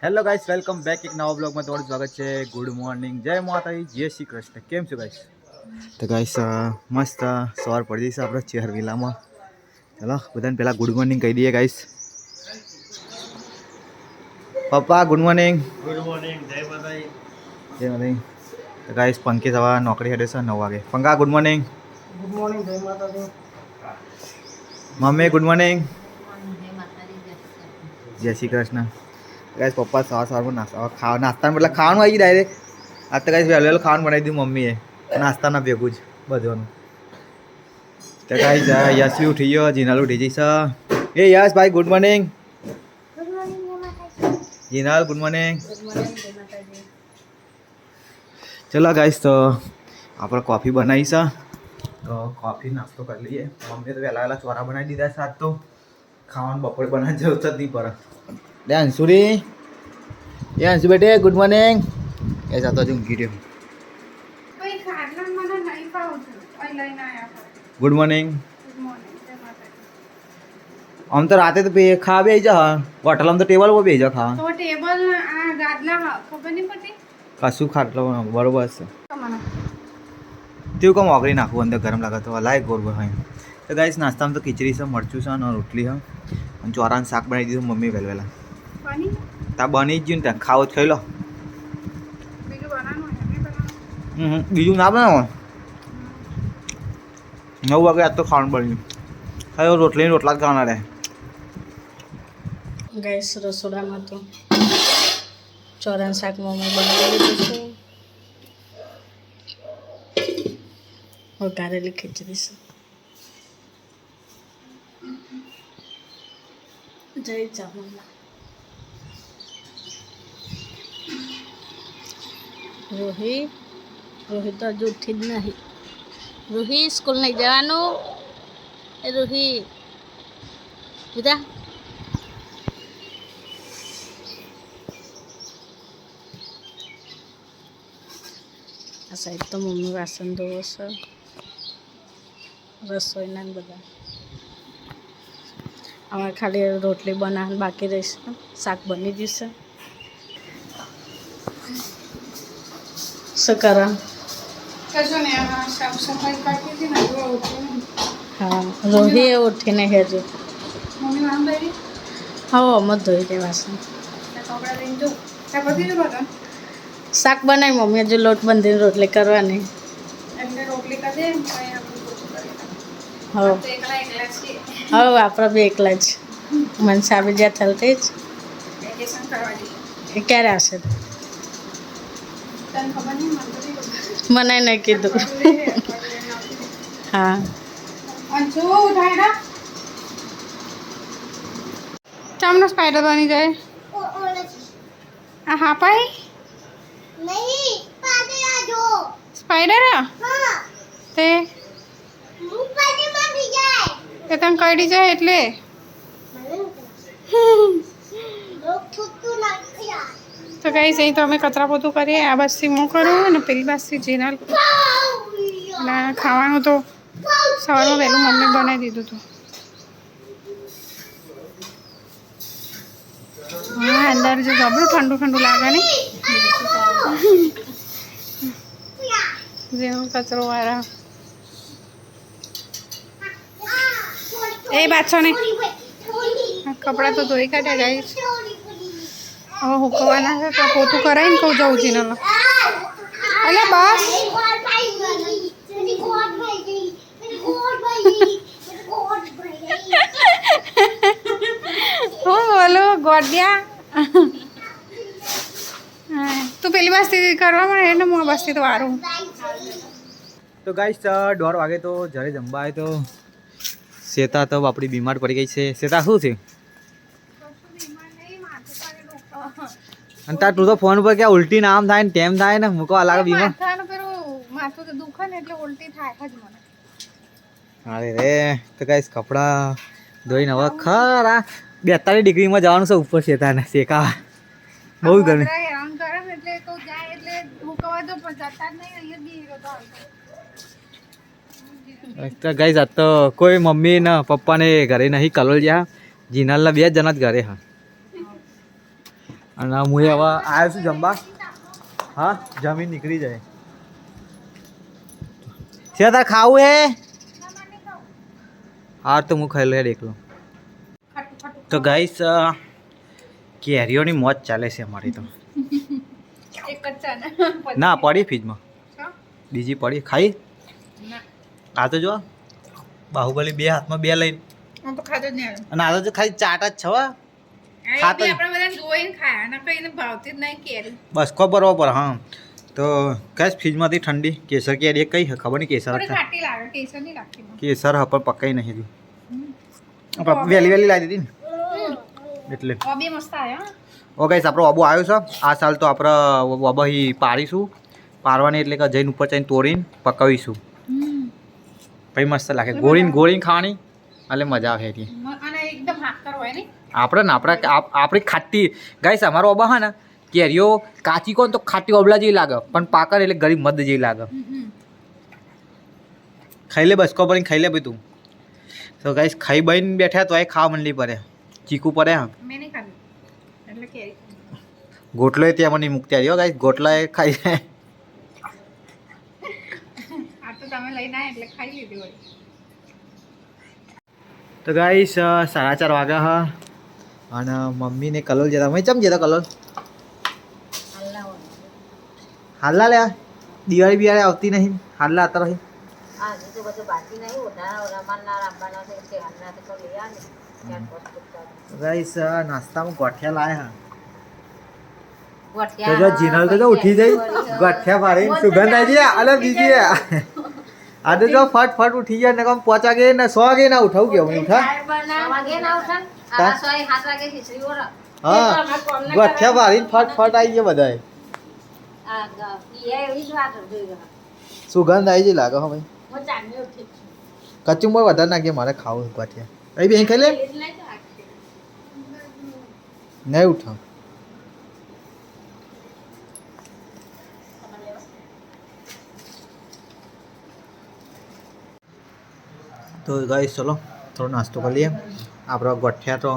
Hello guys, welcome back એક નવા બ્લોગમાં તમારું સ્વાગત છે. ગુડ મોર્નિંગ, જય માતાજી, જય શ્રી કૃષ્ણ. કેમ છો ગાઈસ? તો ગાઈસ મસ્ત સવાર પડી જઈશ આપણે ચેહર વિલામાં. ચલો બધાને પહેલાં ગુડ મોર્નિંગ કહી દઈએ ગાઈસ. પપ્પા ગુડ મોર્નિંગ. ગુડ મોર્નિંગ, જય માતાજી. જય માતાજી. તો ગાઈસ પંકી સવાર નોકરી હેડે છે 9 વાગે. પંકા ગુડ મોર્નિંગ. ગુડ મોર્નિંગ, જય માતાજી. Mummy good morning. જય શ્રી કૃષ્ણ. ગાઈસ પપ્પા સવારમાં નાસ્તા મતલબ ખાવાનું આવી ગયું ડાયરેક્ટ. આ તો ગાઈસ વહેલું ખાવાનું બનાવી દીધું મમ્મીએ, નાસ્તાના ભેગું જ બધું. તો ગાઈસ યશ બી ઉઠી ગયો, જીનાલ ઉઠી જઈશ. એ યશ ભાઈ good morning. Jinal good morning. ચલો ગાઈસ, તો આપણે કોફી બનાવી છે, તો કોફી નાસ્તો કરી લઈએ. મમ્મીએ તો વહેલા ચોરા બનાવી દીધા સાત, તો ખાવાનું બપોરે બનાવવાની જરૂર જ નહીં પડે. લે અંશુરી, એ અંશુ બેટે ગુડ મોર્નિંગ. એ જાતો જ ઊંઘી રહ્યો. Good morning. આમ તો રાતે તો ખાવા બે જા હોટલમાં, તો ટેબલ પર બે જા ખાવા. તો ટેબલ આ ગાદલા ખબર નહીં પડતી કશું ખાટલો બરોબર છે. તેવું કામ ઓગળી નાખવું અંદર ગરમ લાગે તો લાય ગોળ હોય. તો ગાઈસ નાસ્તામાં તો ખીચડી છે, મરચું છે અને રોટલી છે, અને ચોરાનું શાક બનાવી દીધું મમ્મી વહેલા. બની તા બની જ ગયું ને ત્યાં ખાવો જ ખાઈ લો. બીજું બનાવવાનું હોય નહીં બનાવવાનું. બીજું ના બનાવો. 9 વાગે આજ તો ખાવાનું બન્યું. ખાયો રોટલી રોટલા જ ખાવાના રહે. ગેસ રસોડામાં તો ચોરાનું શાક મમ્મી બનાવી દીધું છે. વઘારેલી ખીચડી છે. જય ચામુંડા. રોહિત તો હજુ ઉઠી જ નહીં. રૂહી સ્કૂલ નહીં જવાનું. એ રૂહી બધા આ સાઈડ તો મમ્મી વાસણ ધોવો છે, રસોઈના ને બધા. અમારે ખાલી રોટલી બનાવવાની બાકી રહેશે, શાક બની જશે. શું કરવા? હા, રોહી ઉઠીને હેજો. હા મત ધોઈ દે વાસણ. શાક બનાવી મમ્મી, હજુ લોટ બાંધીને રોટલી કરવાની. હવે આપણે બે એકલા જ. મને સાબી જ્યાં થલતી જ એ ક્યારે આવશે મને નહીં કીધું. હા ચામનો સ્પાઈડર બની જાય. હા પાઈ સ્પાઈડર તે તને કડી જાય એટલે તો કઈ અહીં તો અમે કચરા પોતું કરીએ. આ બાજથી હું કરું અને પેલી બાજથી જીનલ. અને ખાવાનું તો સવારમાં વહેલું મમ્મી બનાવી દીધું હતું. હા અંદર જો જબરું ઠંડુ ઠંડુ લાગે ને જેવું કચરો વાળા. એ બાછો ને કપડાં તો ધોઈ કાઢ્યા જાય. હવે હુકવાના છે તો પોતું કરાવીને કહું જવું જીનલ. એટલે બસ હું બોલો ગોડિયા. તું પેલી બાજથી કરવા મળે ને હું આ બાજથી તો વારું. તો ગાઈસ 1:30 વાગે તો જ્યારે જમવા આવે તો શ્વેતા તો આપણી બીમાર પડી ગઈ છે. શ્વેતા શું છે? અને તાર તું તો ફોન ઉપર ક્યાં ઉલટી નામ થાય ને તેમ થાય ને મૂકો અલગ બીમાર. માથું તો દુખે ને એટલે ઉલટી થાય જ મને. અરે રે તો ગાઈસ કપડાં ધોઈને હવે ખરા 42 ડિગ્રીમાં જવાનું છે ઉપર શ્વેતાને શેકા. બહુ ગરમી. હેરાન કરે ને એટલે તો જાય એટલે હુકવા દો પણ જતા જ નહીં. અહીંયા બી તો ગાઈસ આ તો કોઈ મમ્મી ને પપ્પાને ઘરે નહીં, કલોલ જ્યાં જીનાલના 2 જણા જ ઘરે. હા અને હું હવે આવ્યો છું જમવા. હા જમીન નીકળી જાય છે તાર ખાવું હે હા તો હું ખાઈ લે એકલો. તો ગાઈસ કેરીઓની મોજ ચાલે છે અમારી તો. એક જ છે ને ના પડી ફ્રીજમાં બીજી પડી ખાઈ. આ તો જો બાહુબલી બે હાથમાં બે લઈને હું તો ખાતો જ નહીં આવે. અને આ તો ખાલી ચાટ જ છે હો. ખાતો જ. આપણે બધા જોઈને ખાયા ને કઈને ભાવતી જ નહીં કેરી. બસ ખબર બરોબર હા. તો કઈ ફ્રીજમાંથી ઠંડી કેસર કેરી કઈ છે ખબર નહીં કેસર થોડી હતા. ખાટી લાગે કેસર નહીં લાગતી મને. કેસર હા પણ પકાઈ નહીં હતી વહેલી વહેલી લાવી દીધી ને એટલે. બી મસ્ત આવ્યો હો. ઓ ગાઈસ આપણો અબો આવ્યો છે આ સાલ તો આપણે અબહી પાડીશું પારવાની એટલે કે જઈને ઉપર જઈને તોડીને પકાવીશું પછી મસ્ત લાગે ગોળીને ગોળીને ખાવાની એટલે મજા આવે એની. અને એકદમ હાકર હોય ને આપણે આપણી ખાટી ગાઈસ અમારો અબા હા ને કેરીઓ કાચી કોણ તો ખાટી ઓબલા જેવી લાગે પણ પાકર એટલે ગરીબ મદ જેવી લાગે. ખાઈ લે બસકો ભરીને ખાઈ લે ભાઈ તું. તો ગાઈસ ખાઈ બહીને બેઠા તો એ ખાવા મંડલી પડે ચીકુ પડે હા. મેં નહીં ખાધી એટલે કેરી ગોટલો ત્યાં મને મૂકતી આવ્યો ગાઈસ ગોટલા એ ખાઈ જાય. આ તો તમે લઈને આવ્યા એટલે ખાઈ લીધી હોય. તો ગાઈસ 4:30 વાગ્યા હા અને મમ્મીને કલોલ જતા મેં ચમ જતા કલોલ હાલના લે દિવાળી બિવાળી આવતી નહીં હાલના હતા રહી. ગાઈસ નાસ્તામાં ગોઠિયા લાયા તો જો જીનલ તો ઉઠી જઈ ગોઠિયા પાડીને સુગંધ આવી જાય અલે બીજી આ તો જો ફટ ફટ ઉઠી જાય ને કામ 5 વાગે ને 6 વાગે ના ઉઠાવું કેવું ઉઠા હા ગોઠિયા પાડીને ફટ ફટ આવી ગયા બધાય સુગંધ આવી જાય લાગે હો ભાઈ કચુંબર વધારે નાખીએ મારે ખાવું ગોઠિયા અહીં બેન ખાઈ લે નહીં ઉઠાવ તો ગાઈસ ચલો થોડો નાસ્તો કરી લઈએ આપણો ગોઠિયા તો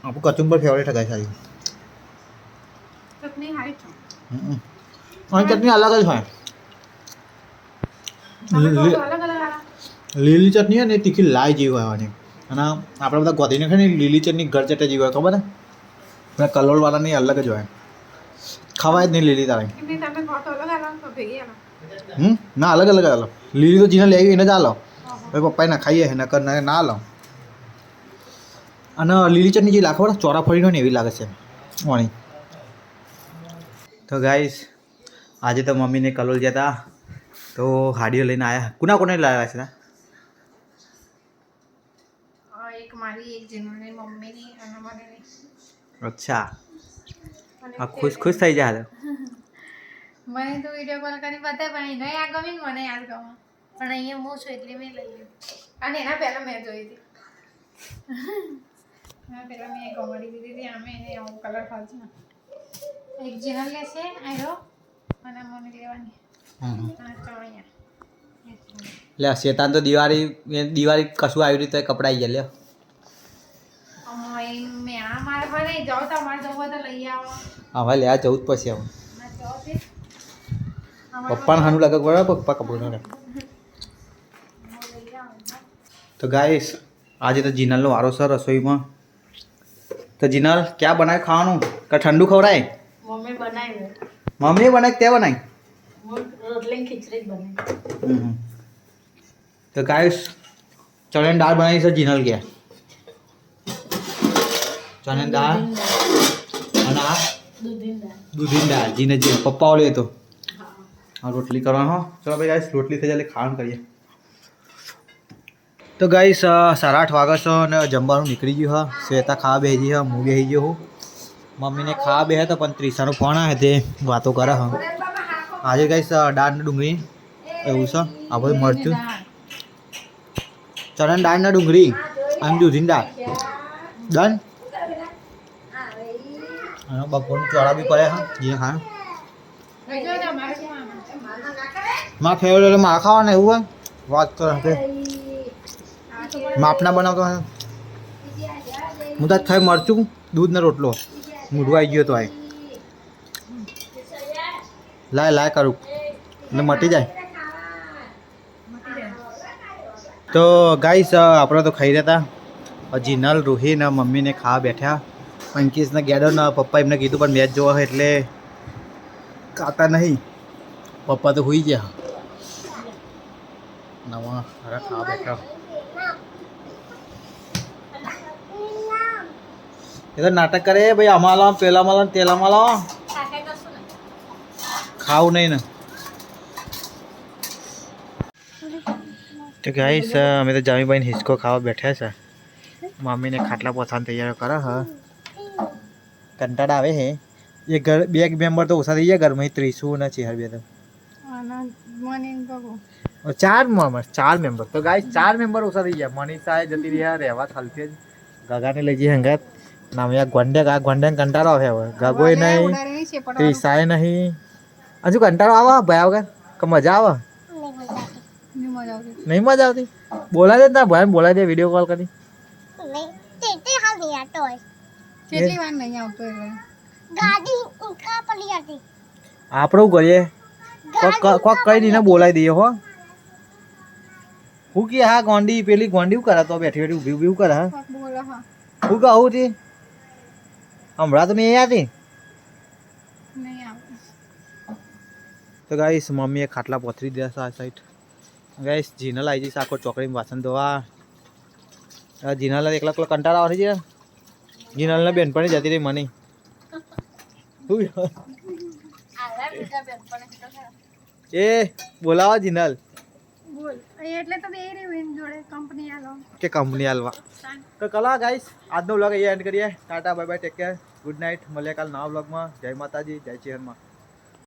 આપણું કચુંબર ફેવરેટ ગાઈસ આવી ચટણી હારી છે અને ચટણી અલગ જ હોય અલગ અલગ લીલી ચટણી હોય ને તીખી લાઈ જેવી હોય અને આપણે બધા ગોધીને ખાય ને લીલી ચટણી ઘર ચટણી જેવી હોય ખબર ને પેલા કલોલવાળાની અલગ જ હોય ખવાય જ નહીં લીલી તારે એમની તમે ખાતો અલગ અલગ તો ભેગી અલગ ના અલગ અલગ હાલો લીલી તો જીને લેવી એને જ હાલો ભાઈ પપ્પાએ ના ખાઈએ નકર ના હાલો અને લીલી ચટણી જે લાખો ચોરા ફરીનો ને એવી લાગે છે વાણી. તો ગાઈસ આજે તો મમ્મીને કલોલ જતા તો હાડીઓ લઈને આવ્યા કોને લાવ્યા છે એક મારી એક જીનુની મમ્મીની અને મારી. અચ્છા આ ખુશ થઈ જાય મને તો વિડીયો કોલ કરી બતાવે પણ એને આ ગમી મને યાદ ગમે પણ અહીંયા હું છું એટલે મેં લઈ લીધું અને એના પહેલાં મેં જોઈ હતી એના પહેલાં મેં ગમાડી દીધી હતી આમે એને આવું કલર ફાવશે ને એક જીનલ લે છે આયરો અને મને લેવાની અને ચોણિયા લે શેતાન તો દિવાળી કશું આવ્યું નહીં તો કપડા આવી ગયા લે મેં આ મારે પર નહીં જાઓ તમારે જવું હોય તો લઈ આવો હવે લે આ જવું જ પછી આવું ના જાઓ તે પપ્પાને સારું લાગે બરાબર પપ્પા કપડું ને તો ગાઈસ આજે તો જીનલનો વારો છે રસોઈમાં તો જીનલ ક્યાં બનાવે ખાવાનું કે ઠંડુ ખવડાય મમ્મી બનાવી મમ્મીએ બનાવી તે બનાવી રોટલી ખીચડી જ બનાવી તો ગાઈસ ચણાની દાળ બનાવી છે જીનલ ગયા ચણાની દાળ અને આ દૂધીની દાળ જીને જે પપ્પા ઓલે તો હા રોટલી કરવાનો હો ચલો ભાઈ ગાઈસ રોટલી થઈ જાય ખાવાનું કરીએ તો ગાઈસ 8:30 વાગે છે અને જમવાનું નીકળી ગયું હા શ્વેતા ખાવા બેસી હા હું બેસી ગયો હું મમ્મીને ખાવા બેસે તો પણ ત્રિશાનો ફોન આવે તે વાતો કરે હા આજે ગાઈસ દાળ ને ડુંગળી એવું છે આ બધું મરચું ચણાની દાળ ને ડુંગળી અને દૂધીની દાળ ડન અને બપોરનું ચોળા બી પડે હા જે ખાય મારા ફેવરેટ મારા ખાવાના એવું હોય વાત કરે માપના બનાવતો હોય હું તો ખાઈ મરચું દૂધ ને રોટલો મૂડું આવી ગયો તો આય લાય કરું એટલે મટી જાય. તો ગાઈસ આપણે તો ખાઈ રહ્યા હતા. જીનલ રૂહી ને મમ્મીને ખાવા બેઠા. અંકિશને ગેડો ને પપ્પા એમને કીધું પણ મેચ જોવા એટલે ખાતા નહીં. પપ્પા તો હોઈ ગયા. નવા અરે ખાવા બેઠા. એ તો નાટક કરે ભાઈ, આમાં લાવો પેલામાં લાવો તેલામાં લાવો. ખાવું નહીં ને. તો ગાઈસ અમે તો જામીભાઈને હિસકો ખાવા બેઠા છે. મમ્મીને ખાટલા પોતાને તૈયાર કરે હ. કંટાળા આવે હે. એ ઘર બે મેમ્બર તો ઓછા થઈ ગયા ઘરમાં. 30 ને ચેહર બે તો 4 મેમ્બર. તો ગાઈસ 4 મેમ્બર ઓછા થઈ ગયા. મનીષા જતી રહ્યા રહેવા ખાલથી જ. ગગાને લઈ જઈએ હંગાત. નામ યા ગોંડે કંટાળો આવે હવે. ગગોય નહીં, ત્રિસાય નહીં. હજુ કંટાળો આવે ભયા વગર કે મજા આવે? નહીં મજા આવતી. બોલાય દે ના ભાઈ, બોલાય દે વિડીયો કોલ કરી. કેટલી વાર નહીં આવતો એટલે આપણે શું કરીએ? કોક કઈ નહીં બોલાવી દઈએ હો. હું કે હા ગોંડી પેલી ગોંડી કરે તો બેઠી બેઠી ઊભી ઊભી કરે. હા બોલો હા હું કહું હતી હમણાં તો નહીં આવતી. નહીં આવતો. તો ગાઈસ મમ્મીએ ખાટલા પથરી દીધા છે આ સાઈડ. ગાઈસ જીનલ આવી જઈશ આખો ચોકડીમાં વાસણ ધોવા. જીનલ એકલા કંટાળા આવતી છે. જીનલને બેનપણી જતી રહી મને. એ બોલાવા જીનલ બોલ એટલે તો બે રહી જોડે કંપની આલો કે કંપની હાલવા. તો કલા ગાઈસ આજનો વ્લોગ અહીંયા એન્ડ કરીએ. Tata bye bye, take care, good night. મળીએ કાલ નવા વ્લોગમાં. જય માતાજી, જય ચેહરમાં.